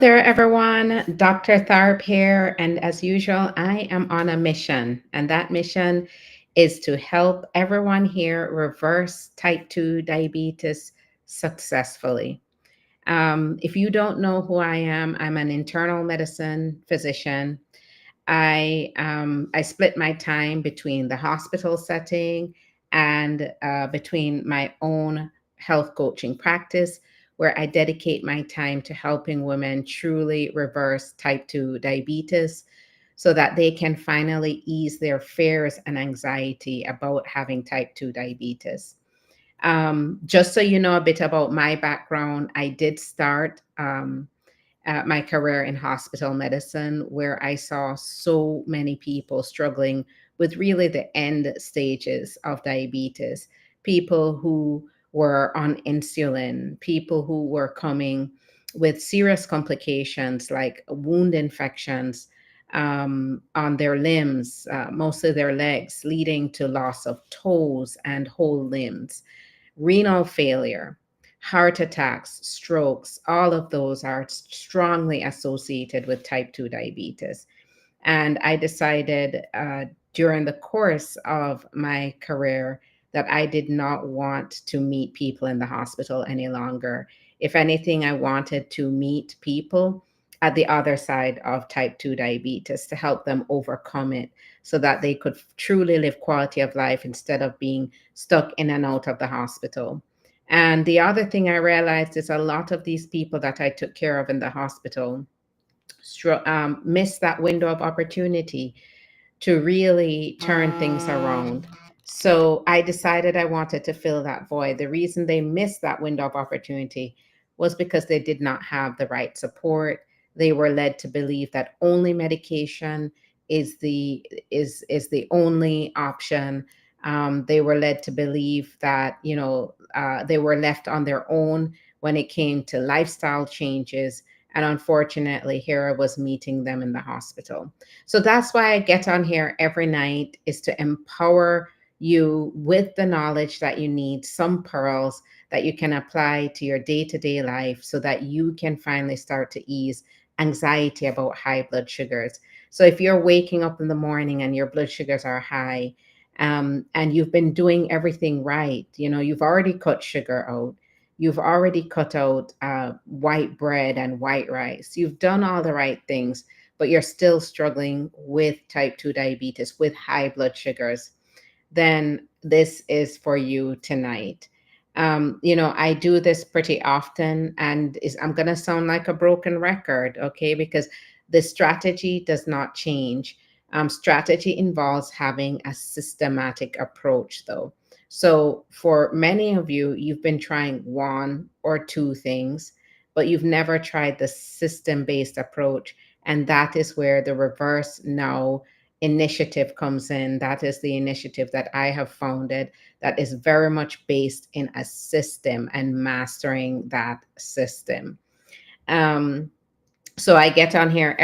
There, everyone. Dr. Tharp here, and as usual, I am on a mission, and that mission is to help everyone here reverse type 2 diabetes successfully. If you don't know who I am, I'm an internal medicine physician. I split my time between the hospital setting and between my own health coaching practice, where I dedicate my time to helping women truly reverse type 2 diabetes so that they can finally ease their fears and anxiety about having type 2 diabetes. Just so you know a bit about my background, I did start my career in hospital medicine, where I saw so many people struggling with really the end stages of diabetes. People who were on insulin, people who were coming with serious complications like wound infections on their limbs, mostly their legs, leading to loss of toes and whole limbs, renal failure, heart attacks, strokes, all of those are strongly associated with type 2 diabetes. And I decided during the course of my career that I did not want to meet people in the hospital any longer. If anything, I wanted to meet people at the other side of type 2 diabetes to help them overcome it so that they could truly live quality of life instead of being stuck in and out of the hospital. And the other thing I realized is a lot of these people that I took care of in the hospital missed that window of opportunity to really turn things around. So I decided I wanted to fill that void. The reason they missed that window of opportunity was because they did not have the right support. They were led to believe that only medication is the only option. They were led to believe that they were left on their own when it came to lifestyle changes. And unfortunately, here I was meeting them in the hospital. So that's why I get on here every night, is to empower you with the knowledge that you need, some pearls that you can apply to your day-to-day life so that you can finally start to ease anxiety about high blood sugars. So if you're waking up in the morning and your blood sugars are high, and you've been doing everything right, you've already cut sugar out, you've already cut out white bread and white rice, you've done all the right things, but you're still struggling with type 2 diabetes, with high blood sugars, then this is for you tonight. I do this pretty often, and I'm going to sound like a broken record, okay? Because the strategy does not change. Strategy involves having a systematic approach, though. So, for many of you, you've been trying one or two things, but you've never tried the system based approach. And that is where the reverse now initiative comes in. That is the initiative that I have founded that is very much based in a system and mastering that system. Um, so I get on here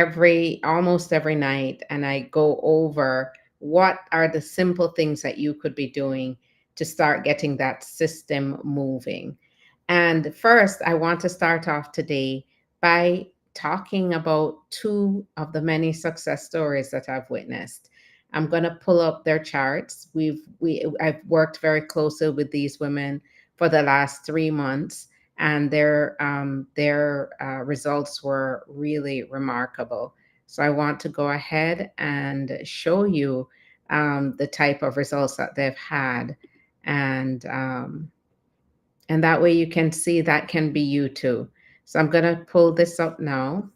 almost every night, and I go over what are the simple things that you could be doing to start getting that system moving. And first, I want to start off today by talking about two of the many success stories that I've witnessed. I'm going to pull up their charts. I've worked very closely with these women for the last 3 months, and their results were really remarkable. So I want to go ahead and show you the type of results that they've had, and and that way you can see that can be you too. So I'm going to pull this up now.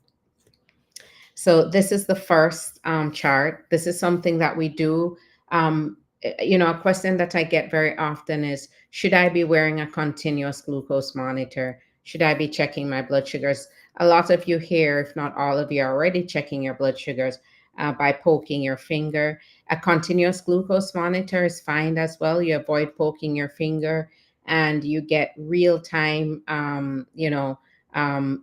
So this is the first chart. This is something that we do. A question that I get very often is, should I be wearing a continuous glucose monitor? Should I be checking my blood sugars? A lot of you here, if not all of you, are already checking your blood sugars by poking your finger. A continuous glucose monitor is fine as well. You avoid poking your finger, and you get real time,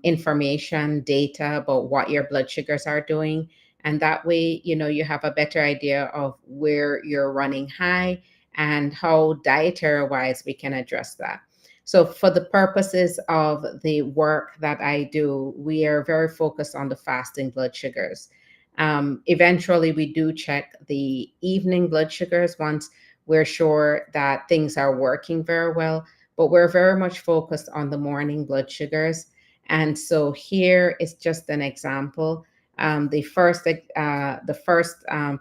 information, data about what your blood sugars are doing. And that way, you have a better idea of where you're running high and how dietary wise we can address that. So, for the purposes of the work that I do, we are very focused on the fasting blood sugars. Eventually, we do check the evening blood sugars once we're sure that things are working very well, but we're very much focused on the morning blood sugars. And so here is just an example. The first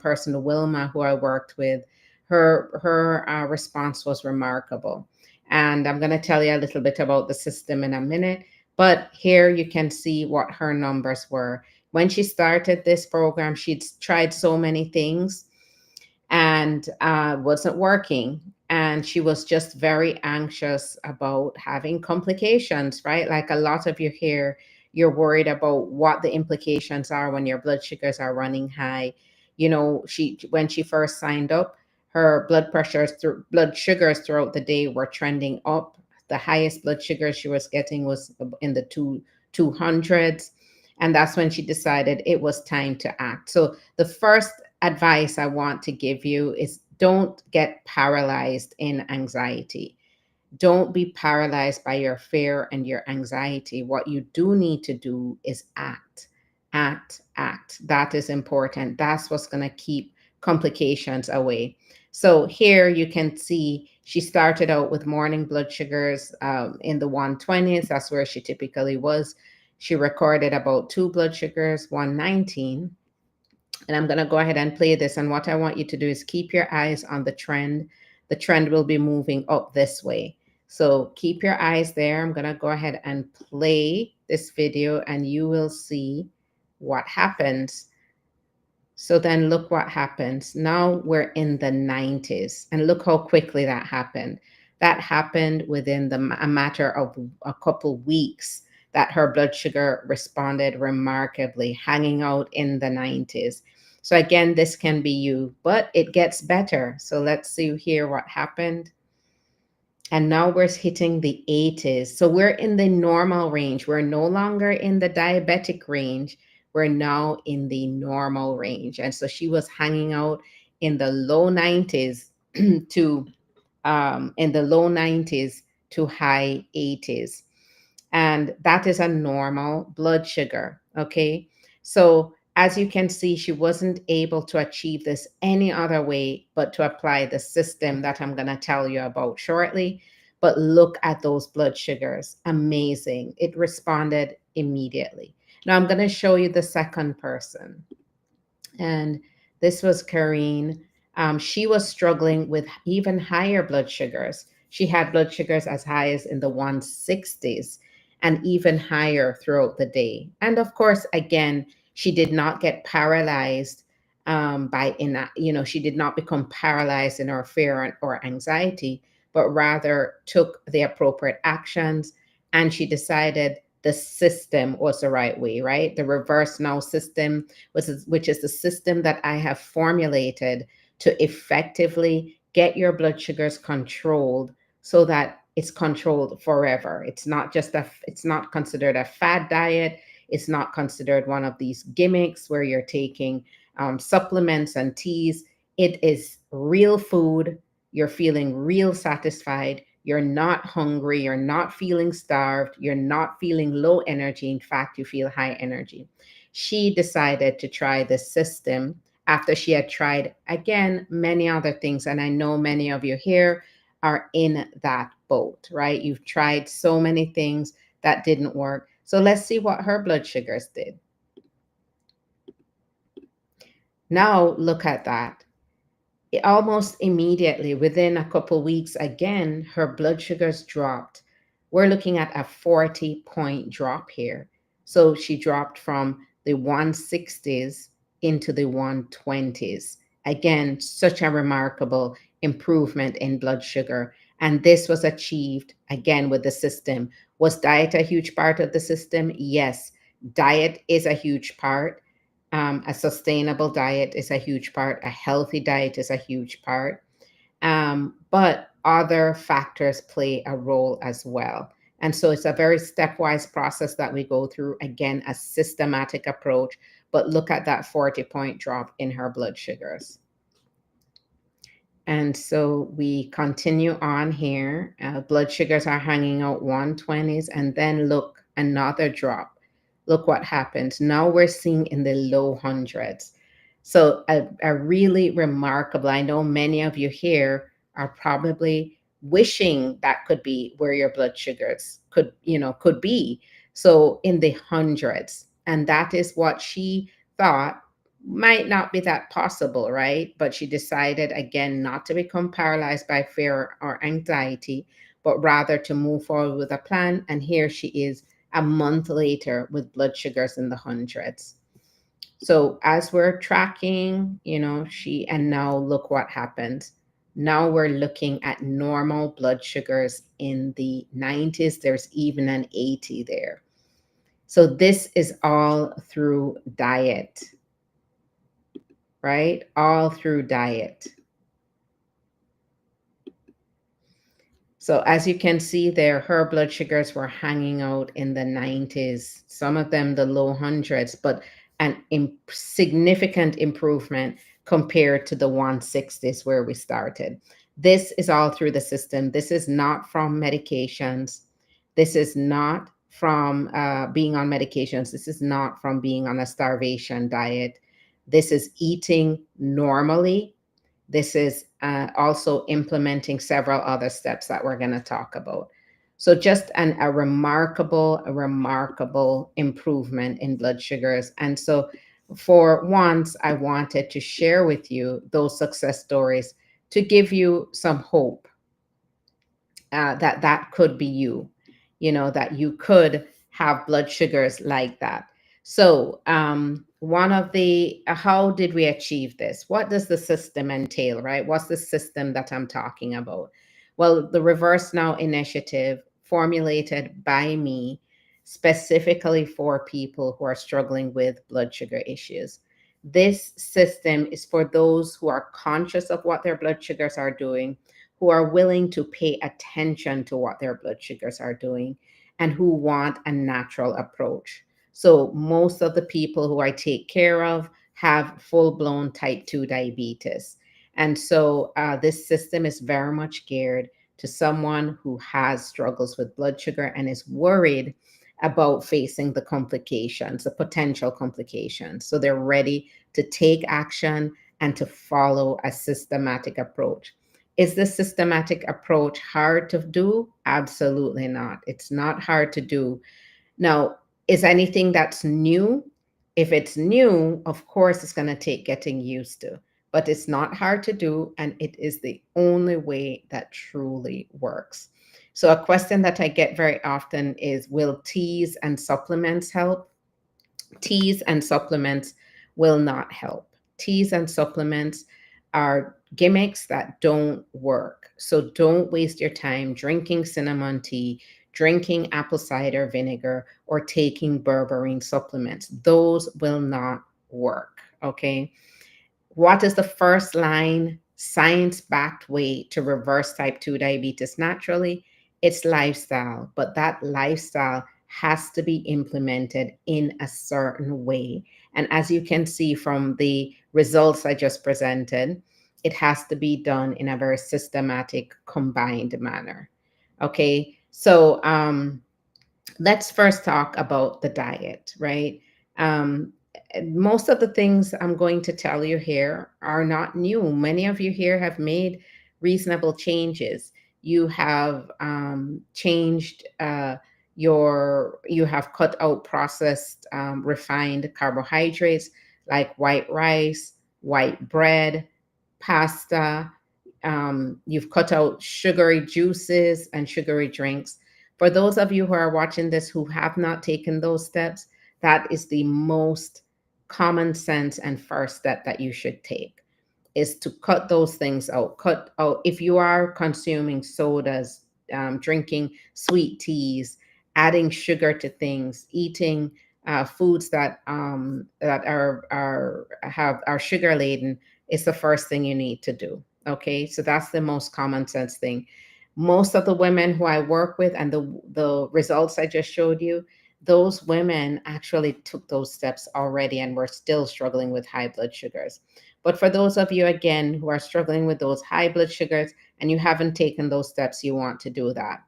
person, Wilma, who I worked with, her response was remarkable. And I'm going to tell you a little bit about the system in a minute. But here you can see what her numbers were. When she started this program, she'd tried so many things and wasn't working. And she was just very anxious about having complications, right? Like a lot of you here, you're worried about what the implications are when your blood sugars are running high. You know, she when she first signed up, her blood sugars throughout the day were trending up. The highest blood sugar she was getting was in the 200s. And that's when she decided it was time to act. So the first advice I want to give you is don't get paralyzed in anxiety. Don't be paralyzed by your fear and your anxiety. What you do need to do is act, act, act. That is important. That's what's going to keep complications away. So here you can see she started out with morning blood sugars in the 120s. That's where she typically was. She recorded about two blood sugars, 119. And I'm going to go ahead and play this. And what I want you to do is keep your eyes on the trend. The trend will be moving up this way. So keep your eyes there. I'm going to go ahead and play this video and you will see what happens. So then look what happens. Now we're in the 90s and look how quickly that happened. That happened within a matter of a couple weeks that her blood sugar responded remarkably, hanging out in the 90s. So again, this can be you, but it gets better. So let's see here what happened. And now we're hitting the 80s. So we're in the normal range. We're no longer in the diabetic range. We're now in the normal range. And so she was hanging out in the low 90s to in the low 90s to high 80s. And that is a normal blood sugar. Okay. So, as you can see, she wasn't able to achieve this any other way but to apply the system that I'm going to tell you about shortly. But look at those blood sugars. Amazing. It responded immediately. Now, I'm going to show you the second person. And this was Karine. She was struggling with even higher blood sugars. She had blood sugars as high as in the 160s and even higher throughout the day. And of course, again, she did not get paralyzed she did not become paralyzed in her fear or anxiety, but rather took the appropriate actions. And she decided the system was the right way, right? The reverse now system, which is the system that I have formulated to effectively get your blood sugars controlled so that it's controlled forever. It's not considered a fad diet. It's not considered one of these gimmicks where you're taking supplements and teas. It is real food. You're feeling real satisfied. You're not hungry. You're not feeling starved. You're not feeling low energy. In fact, you feel high energy. She decided to try this system after she had tried, again, many other things. And I know many of you here are in that boat, right? You've tried so many things that didn't work. So let's see what her blood sugars did. Now, look at that. Almost immediately, within a couple weeks, again, her blood sugars dropped. We're looking at a 40-point drop here. So she dropped from the 160s into the 120s. Again, such a remarkable improvement in blood sugar. And this was achieved again with the system. Was diet a huge part of the system? Yes, diet is a huge part. A sustainable diet is a huge part. A healthy diet is a huge part. But other factors play a role as well. And so it's a very stepwise process that we go through. Again, a systematic approach. But look at that 40-point drop in her blood sugars. And so we continue on here. Blood sugars are hanging out 120s, and then look, another drop. Look what happens. Now we're seeing in the low hundreds. So a really remarkable, I know many of you here are probably wishing that could be where your blood sugars could be. So in the hundreds. And that is what she thought might not be that possible, right? But she decided again not to become paralyzed by fear or anxiety, but rather to move forward with a plan. And here she is a month later with blood sugars in the hundreds. So as we're tracking, and now look what happens. Now we're looking at normal blood sugars in the 90s. There's even an 80 there. So this is all through diet, right? All through diet. So as you can see there, her blood sugars were hanging out in the 90s, some of them the low hundreds, but an significant improvement compared to the 160s where we started. This is all through the system. This is not from medications. This is not from being on medications. This is not from being on a starvation diet. This is eating normally. This is also implementing several other steps that we're going to talk about. So just a remarkable improvement in blood sugars. And so for once, I wanted to share with you those success stories to give you some hope that that could be you, that you could have blood sugars like that. So, one of the how did we achieve this? What does the system entail, right? What's the system that I'm talking about? Well, the Reverse Now initiative, formulated by me specifically for people who are struggling with blood sugar issues. This system is for those who are conscious of what their blood sugars are doing, who are willing to pay attention to what their blood sugars are doing, and who want a natural approach. So, most of the people who I take care of have full blown type 2 diabetes. And so, this system is very much geared to someone who has struggles with blood sugar and is worried about facing the complications, the potential complications. So, they're ready to take action and to follow a systematic approach. Is this systematic approach hard to do? Absolutely not. It's not hard to do. Now, is anything that's new? If it's new, of course, it's going to take getting used to, but it's not hard to do, and it is the only way that truly works. So, a question that I get very often is, will teas and supplements help? Teas and supplements will not help. Teas and supplements are gimmicks that don't work. So don't waste your time drinking cinnamon tea, drinking apple cider vinegar, or taking berberine supplements. Those will not work. Okay. What is the first line science backed way to reverse type 2 diabetes naturally? It's lifestyle, but that lifestyle has to be implemented in a certain way. And as you can see from the results I just presented, it has to be done in a very systematic, combined manner. Okay, so let's first talk about the diet, right? Um, Most of the things I'm going to tell you here are not new. Many of you here have made reasonable changes. You have changed you have cut out processed, refined carbohydrates like white rice, white bread, pasta. You've cut out sugary juices and sugary drinks. For those of you who are watching this who have not taken those steps, that is the most common sense and first step that you should take, is to cut those things out. Cut out if you are consuming sodas, drinking sweet teas, adding sugar to things, eating foods that are sugar laden, is the first thing you need to do. Okay, so that's the most common sense thing. Most of the women who I work with and the results I just showed you, those women actually took those steps already and were still struggling with high blood sugars. But for those of you, again, who are struggling with those high blood sugars and you haven't taken those steps, you want to do that.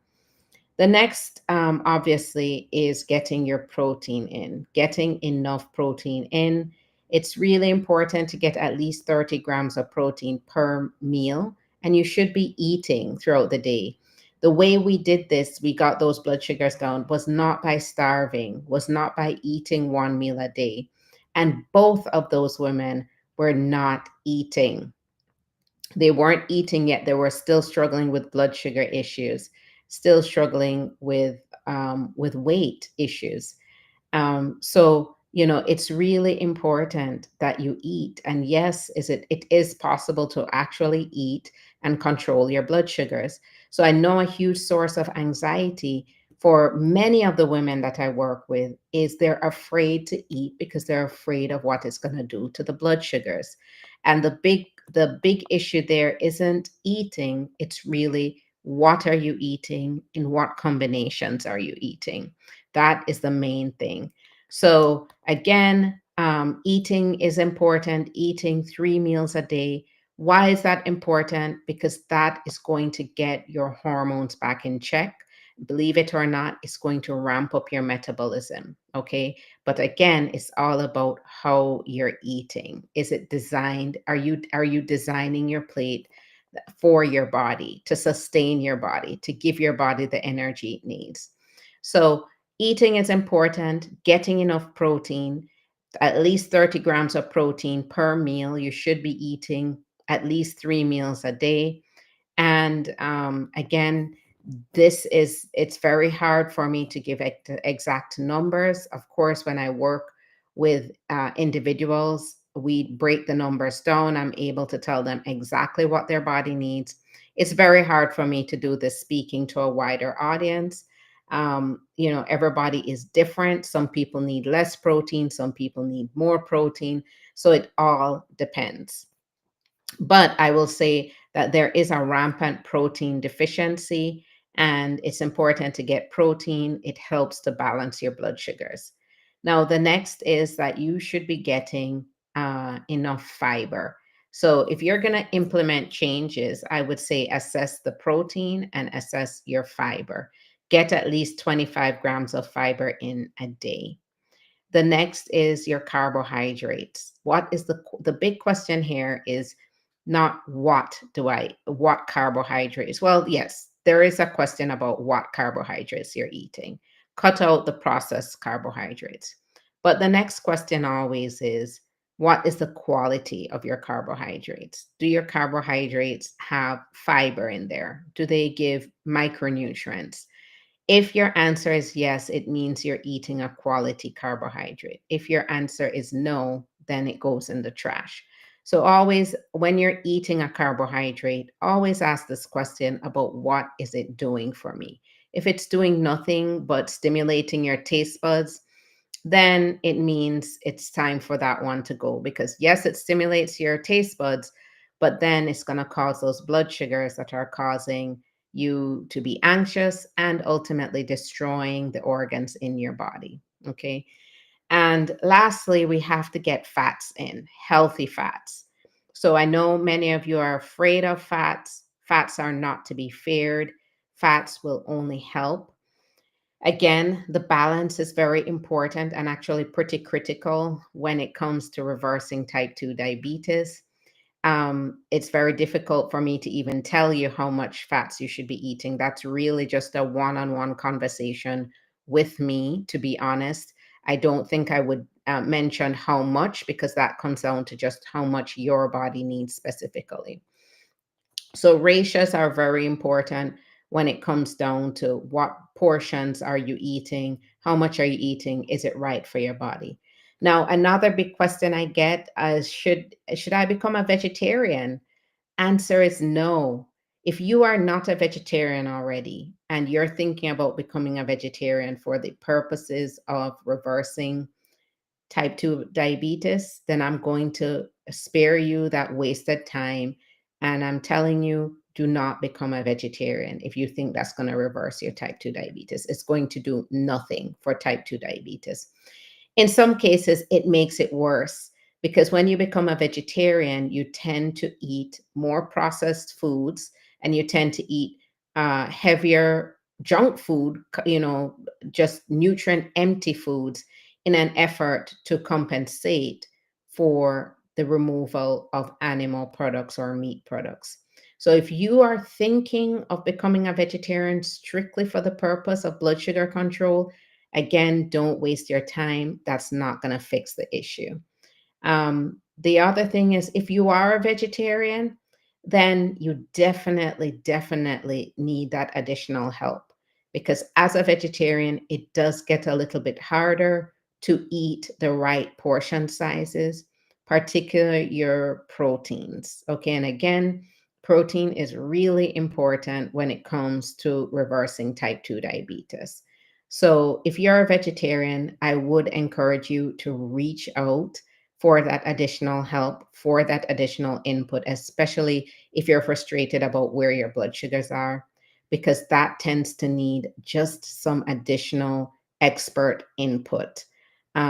The next, obviously, is getting your protein in, getting enough protein in. It's really important to get at least 30 grams of protein per meal, and you should be eating throughout the day. The way we did this, we got those blood sugars down, was not by starving, was not by eating one meal a day. And both of those women were not eating. They weren't eating yet. They were still struggling with blood sugar issues, still struggling with weight issues. So, it's really important that you eat. And yes, it is possible to actually eat and control your blood sugars. So I know a huge source of anxiety for many of the women that I work with is they're afraid to eat because they're afraid of what it's going to do to the blood sugars. And the big issue there isn't eating, it's really what are you eating, in what combinations are you eating. That is the main thing. So again, eating is important, eating 3 meals a day. Why is that important? Because that is going to get your hormones back in check. Believe it or not, it's going to ramp up your metabolism. Okay. But again, it's all about how you're eating. Is it designed? Are you designing your plate for your body, to sustain your body, to give your body the energy it needs? So eating is important, getting enough protein, at least 30 grams of protein per meal. You should be eating at least 3 meals a day. And again, it's very hard for me to give exact numbers. Of course, when I work with individuals, we break the numbers down. I'm able to tell them exactly what their body needs. It's very hard for me to do this speaking to a wider audience. Everybody is different. Some people need less protein, some people need more protein. So it all depends. But I will say that there is a rampant protein deficiency, and it's important to get protein. It helps to balance your blood sugars. Now, the next is that you should be getting enough fiber. So, if you're going to implement changes, I would say assess the protein and assess your fiber. Get at least 25 grams of fiber in a day. The next is your carbohydrates. The big question here is not what carbohydrates. Well, yes, there is a question about what carbohydrates you're eating. Cut out the processed carbohydrates. But the next question always is, what is the quality of your carbohydrates? Do your carbohydrates have fiber in there? Do they give micronutrients? If your answer is yes, it means you're eating a quality carbohydrate. If your answer is no, then it goes in the trash. So always, when you're eating a carbohydrate, always ask this question about what is it doing for me? If it's doing nothing but stimulating your taste buds, then it means it's time for that one to go, because yes, it stimulates your taste buds, but then it's going to cause those blood sugars that are causing you to be anxious and ultimately destroying the organs in your body. Okay. And lastly, we have to get fats in, healthy fats. So I know many of you are afraid of fats. Fats are not to be feared. Fats will only help. Again, the balance is very important and actually pretty critical when it comes to reversing type 2 diabetes. It's very difficult for me to even tell you how much fats you should be eating. That's really just a one on one conversation with me, to be honest. I don't think I would mention how much, because that comes down to just how much your body needs specifically. So ratios are very important when it comes down to what portions are you eating, how much are you eating, is it right for your body? Now, another big question I get is, should I become a vegetarian? Answer is no. If you are not a vegetarian already and you're thinking about becoming a vegetarian for the purposes of reversing type 2 diabetes, then I'm going to spare you that wasted time. And I'm telling you, do not become a vegetarian if you think that's going to reverse your type 2 diabetes. It's going to do nothing for type 2 diabetes. In some cases, it makes it worse, Because when you become a vegetarian, you tend to eat more processed foods and you tend to eat heavier junk food, just nutrient empty foods in an effort to compensate for the removal of animal products or meat products. So if you are thinking of becoming a vegetarian strictly for the purpose of blood sugar control, again, don't waste your time. That's not going to fix the issue. The other thing is, if you are a vegetarian, then you definitely need that additional help, because as a vegetarian, it does get a little bit harder to eat the right portion sizes, particularly your proteins. Okay. And again, protein is really important when it comes to reversing type 2 diabetes. So if you're a vegetarian, I would encourage you to reach out for that additional help, for that additional input, especially if you're frustrated about where your blood sugars are, because that tends to need just some additional expert input.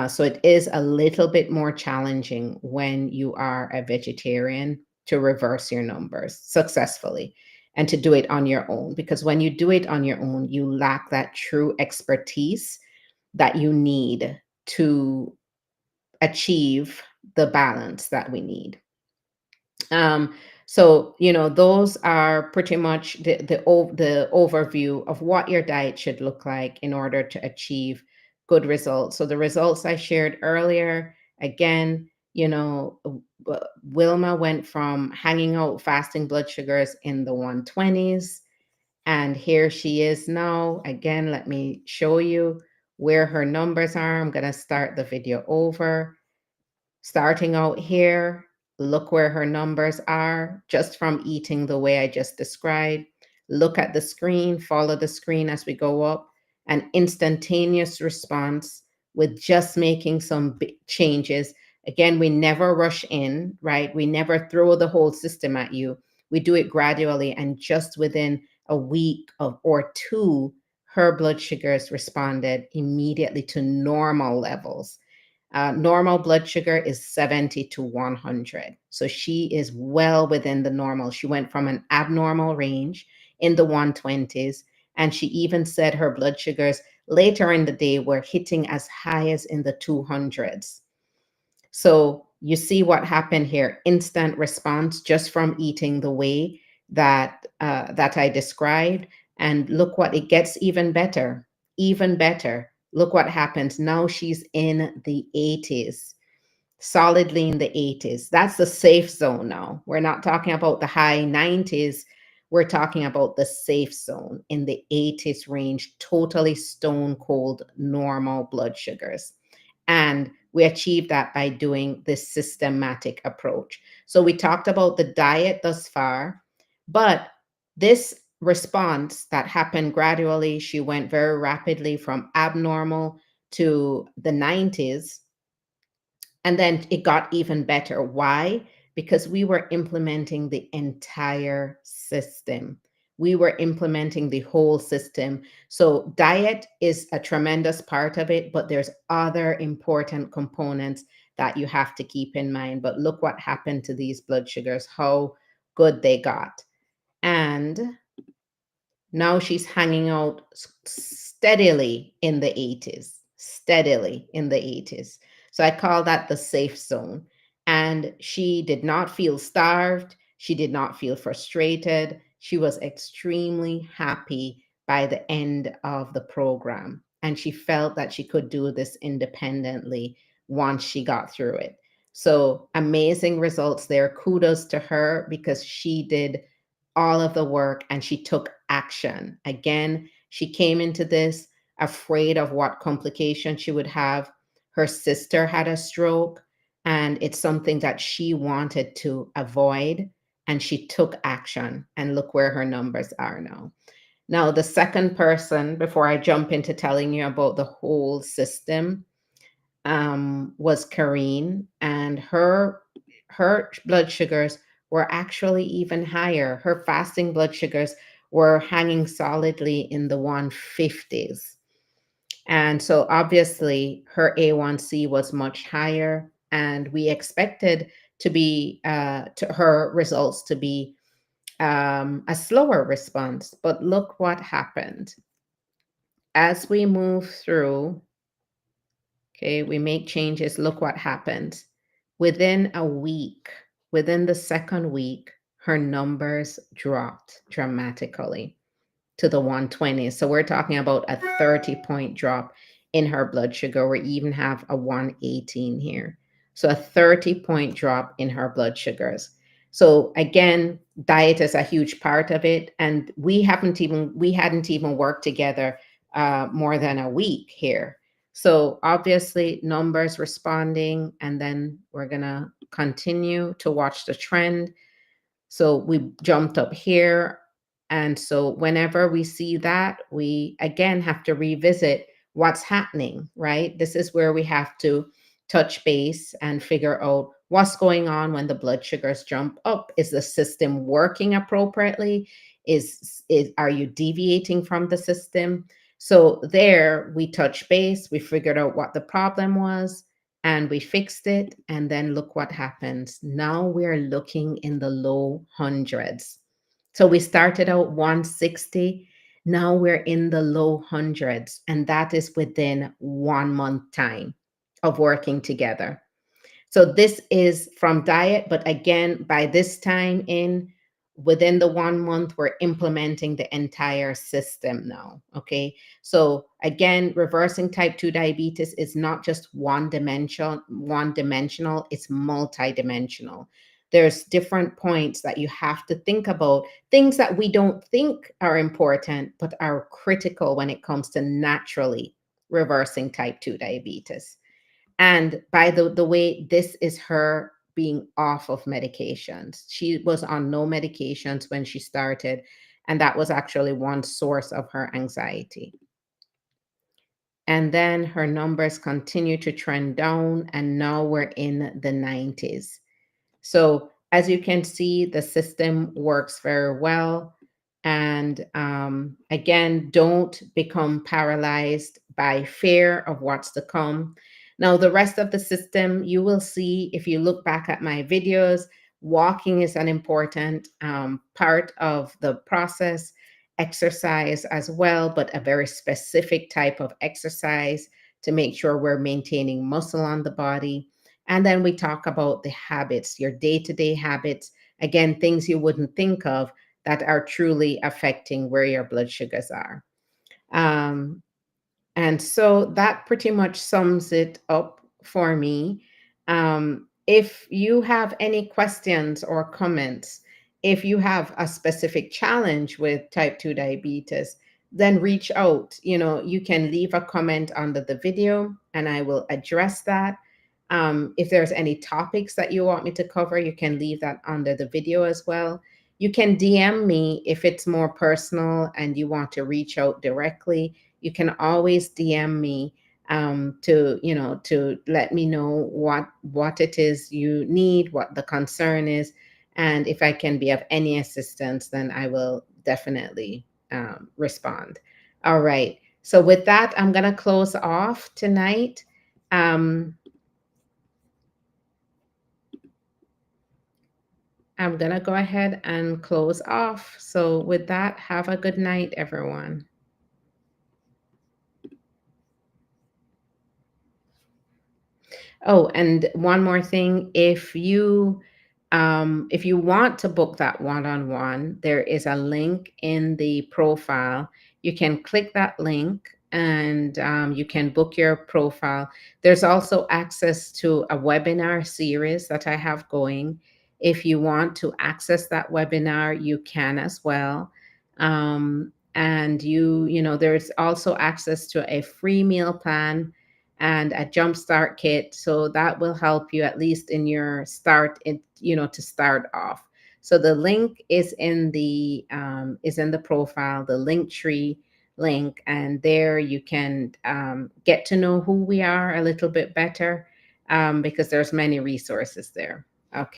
So it is a little bit more challenging when you are a vegetarian to reverse your numbers successfully and to do it on your own. Because when you do it on your own, you lack that true expertise that you need to achieve the balance that we need. Um, so those are pretty much the overview of what your diet should look like in order to achieve good results. So the results I shared earlier, again, Wilma went from hanging out fasting blood sugars in the 120s, and here she is now. Again, let me show you where her numbers are. I'm going to start the video over. Starting out here, look where her numbers are just from eating the way I just described. Look at the screen, follow the screen as we go up. An instantaneous response with just making some changes. Again, we never rush in, right? We never throw the whole system at you. We do it gradually, and just within a week or two, her blood sugars responded immediately to normal levels. Normal blood sugar is 70 to 100. So she is well within the normal. She went from an abnormal range in the 120s. And she even said her blood sugars later in the day were hitting as high as in the 200s. So you see what happened here: instant response just from eating the way that I described. And look what it gets even better, even better. Look what happens now. She's in the 80s, solidly in the 80s. That's the safe zone now. We're not talking about the high 90s. We're talking about the safe zone in the 80s range, totally stone cold normal blood sugars. And we achieve that by doing this systematic approach. So we talked about the diet thus far, but this response that happened gradually, she went very rapidly from abnormal to the 90s. And then it got even better. Why? Because we were implementing the entire system. We were implementing the whole system. So diet is a tremendous part of it, but there's other important components that you have to keep in mind. But look what happened to these blood sugars, how good they got. And now she's hanging out steadily in the 80s, steadily in the 80s. So I call that the safe zone. And she did not feel starved. She did not feel frustrated. She was extremely happy by the end of the program. And she felt that she could do this independently once she got through it. So amazing results there. Kudos to her, because she did all of the work and she took action. Again, she came into this afraid of what complications she would have. Her sister had a stroke, and it's something that she wanted to avoid. And she took action, and look where her numbers are now. Now, the second person, before I jump into telling you about the whole system, was Karine, and her blood sugars were actually even higher. Her fasting blood sugars were hanging solidly in the 150s. And so obviously her A1C was much higher. and we expected to be to her results to be a slower response. But look what happened as we move through. Okay, we make changes. Look what happens. Within a week, within the second week, her numbers dropped dramatically to the 120. So we're talking about a 30-point drop in her blood sugar. We even have a 118 here. So a 30-point drop in her blood sugars. So again, diet is a huge part of it. And we hadn't even worked together more than a week here. So obviously numbers responding, and then we're gonna continue to watch the trend. So we jumped up here. And so whenever we see that, we again have to revisit what's happening, right? This is where we have to touch base and figure out what's going on when the blood sugars jump up. Is the system working appropriately? Is are you deviating from the system? So there we touch base, we figured out what the problem was, and we fixed it. And then look what happens. Now we're looking in the low hundreds. So we started out 160. Now we're in the low hundreds. And that is within 1 month time of working together. So this is from diet, but again, by this time in within the 1 month, we're implementing the entire system now. Okay. So again, reversing type 2 diabetes is not just one dimensional, it's multidimensional. There's different points that you have to think about, things that we don't think are important, but are critical when it comes to naturally reversing type 2 diabetes. And by the way, this is her being off of medications. She was on no medications when she started, and that was actually one source of her anxiety. And then her numbers continue to trend down, and now we're in the 90s. So as you can see, the system works very well. And again, don't become paralyzed by fear of what's to come. Now, the rest of the system, you will see if you look back at my videos, walking is an important part of the process, exercise as well, but a very specific type of exercise to make sure we're maintaining muscle on the body. And then we talk about the habits, your day to day habits, again, things you wouldn't think of that are truly affecting where your blood sugars are. Um, and so that pretty much sums it up for me. If you have any questions or comments, if you have a specific challenge with type 2 diabetes, then reach out. You can leave a comment under the video and I will address that. If there's any topics that you want me to cover, you can leave that under the video as well. You can DM me if it's more personal and you want to reach out directly. You can always DM me to let me know what it is you need, what the concern is, and if I can be of any assistance, then I will definitely respond. All right. So with that, I'm gonna close off tonight. Um, I'm gonna go ahead and close off. So with that, have a good night, everyone. Oh, and one more thing, if you want to book that one-on-one, there is a link in the profile. You can click that link and you can book your profile. There's also access to a webinar series that I have going. If you want to access that webinar, you can as well. And there's also access to a free meal plan and a jumpstart kit. So that will help you at least in your to start off. So the link is in the profile, the link tree link, and there you can get to know who we are a little bit better because there's many resources there. Okay.